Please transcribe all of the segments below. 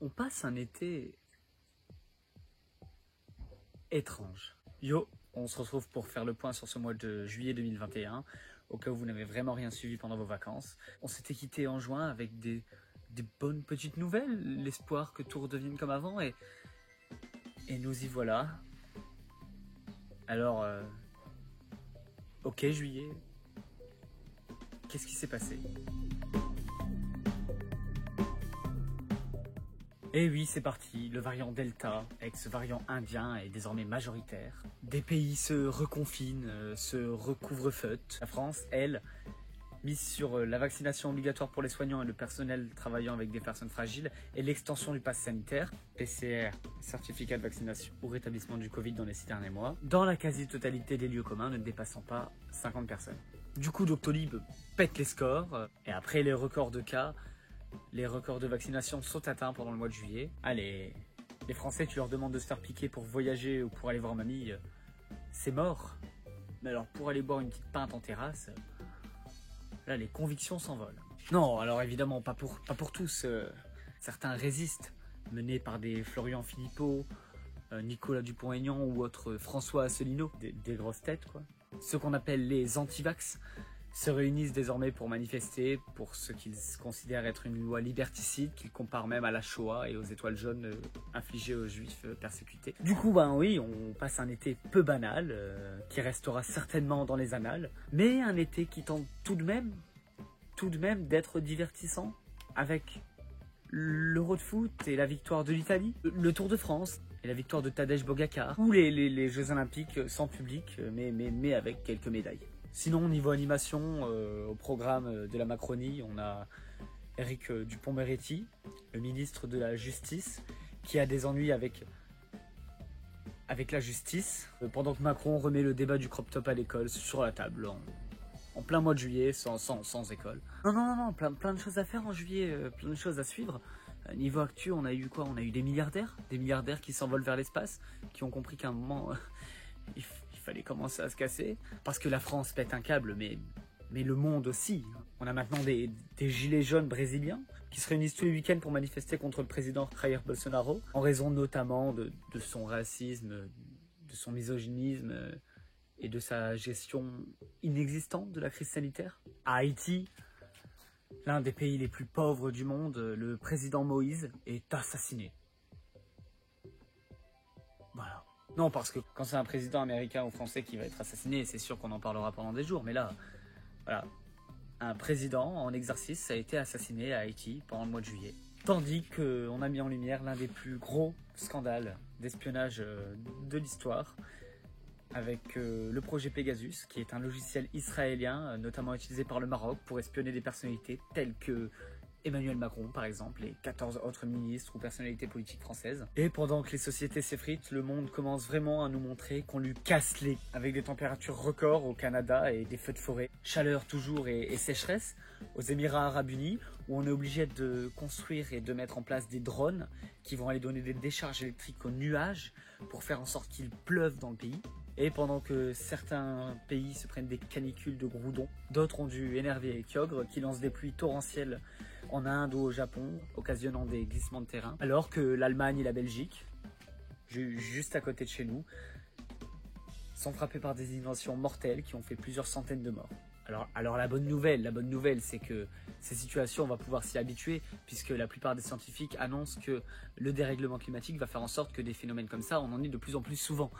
On passe un été étrange. Yo, on se retrouve pour faire le point sur ce mois de juillet 2021, au cas où vous n'avez vraiment rien suivi pendant vos vacances. On s'était quitté en juin avec des bonnes petites nouvelles, l'espoir que tout redevienne comme avant, et nous y voilà. Alors, ok juillet, qu'est-ce qui s'est passé ? Et oui, c'est parti, le variant Delta, ex-variant indien, est désormais majoritaire. Des pays se reconfinent, se recouvrent-feu. La France, elle, mise sur la vaccination obligatoire pour les soignants et le personnel travaillant avec des personnes fragiles et l'extension du pass sanitaire, PCR, certificat de vaccination ou rétablissement du Covid dans les 6 derniers mois, dans la quasi-totalité des lieux communs ne dépassant pas 50 personnes. Du coup, Doctolib pète les scores, et après les records de cas, les records de vaccination sont atteints pendant le mois de juillet. Allez, les Français, tu leur demandes de se faire piquer pour voyager ou pour aller voir mamie, c'est mort. Mais alors pour aller boire une petite pinte en terrasse, là les convictions s'envolent. Non, alors évidemment pas pour tous. Certains résistent, menés par des Florian Philippot, Nicolas Dupont-Aignan ou autres François Asselineau, des grosses têtes quoi. Ceux qu'on appelle les anti-vax se réunissent désormais pour manifester pour ce qu'ils considèrent être une loi liberticide qu'ils comparent même à la Shoah et aux étoiles jaunes infligées aux juifs persécutés. Du coup, ben oui, on passe un été peu banal, qui restera certainement dans les annales, mais un été qui tente tout de même d'être divertissant, avec l'Euro de foot et la victoire de l'Italie, le Tour de France et la victoire de Tadej Pogacar, ou les Jeux Olympiques sans public, mais avec quelques médailles. Sinon, niveau animation, au programme de la Macronie, on a Éric Dupond-Moretti, le ministre de la Justice, qui a des ennuis avec la justice, pendant que Macron remet le débat du crop top à l'école sur la table, en plein mois de juillet, sans école. Non, plein de choses à faire en juillet, plein de choses à suivre. Niveau actu, on a eu quoi ? On a eu des milliardaires qui s'envolent vers l'espace, qui ont compris qu'à un moment... il fallait commencer à se casser, parce que la France pète un câble, mais le monde aussi. On a maintenant des gilets jaunes brésiliens qui se réunissent tous les week-ends pour manifester contre le président Jair Bolsonaro, en raison notamment de son racisme, de son misogynisme et de sa gestion inexistante de la crise sanitaire. À Haïti, l'un des pays les plus pauvres du monde, le président Moïse est assassiné. Voilà. Non, parce que quand c'est un président américain ou français qui va être assassiné, c'est sûr qu'on en parlera pendant des jours. Mais là, voilà, un président en exercice a été assassiné à Haïti pendant le mois de juillet. Tandis qu'on a mis en lumière l'un des plus gros scandales d'espionnage de l'histoire, avec le projet Pegasus, qui est un logiciel israélien, notamment utilisé par le Maroc pour espionner des personnalités telles que Emmanuel Macron, par exemple, et 14 autres ministres ou personnalités politiques françaises. Et pendant que les sociétés s'effritent, le monde commence vraiment à nous montrer qu'on lui casse les... avec des températures records au Canada et des feux de forêt. Chaleur toujours et sécheresse aux Émirats Arabes Unis, où on est obligé de construire et de mettre en place des drones qui vont aller donner des décharges électriques aux nuages pour faire en sorte qu'il pleuve dans le pays. Et pendant que certains pays se prennent des canicules de groudon, d'autres ont dû énerver Kyogre qui lance des pluies torrentielles en Inde ou au Japon, occasionnant des glissements de terrain, alors que l'Allemagne et la Belgique, juste à côté de chez nous, sont frappés par des inondations mortelles qui ont fait plusieurs centaines de morts. Alors la bonne nouvelle, c'est que ces situations, on va pouvoir s'y habituer, puisque la plupart des scientifiques annoncent que le dérèglement climatique va faire en sorte que des phénomènes comme ça, on en ait de plus en plus souvent.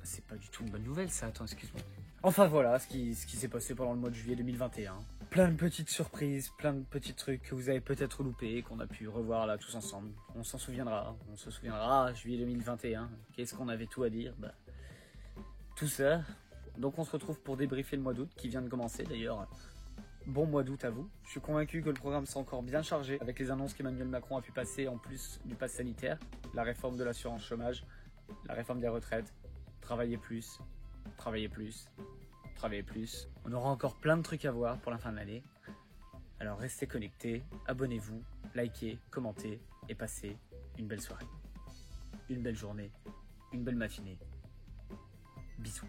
C'est pas du tout une bonne nouvelle ça, attends, excuse-moi. Enfin voilà ce qui s'est passé pendant le mois de juillet 2021. Plein de petites surprises, plein de petits trucs que vous avez peut-être loupés, qu'on a pu revoir là tous ensemble. On se souviendra, juillet 2021, qu'est-ce qu'on avait tout à dire, tout ça. Donc on se retrouve pour débriefer le mois d'août qui vient de commencer d'ailleurs. Bon mois d'août à vous. Je suis convaincu que le programme sera encore bien chargé avec les annonces qu'Emmanuel Macron a pu passer en plus du pass sanitaire, la réforme de l'assurance chômage, la réforme des retraites. Travailler plus. On aura encore plein de trucs à voir pour la fin de l'année. Alors restez connectés, abonnez-vous, likez, commentez et passez une belle soirée, une belle journée, une belle matinée. Bisous.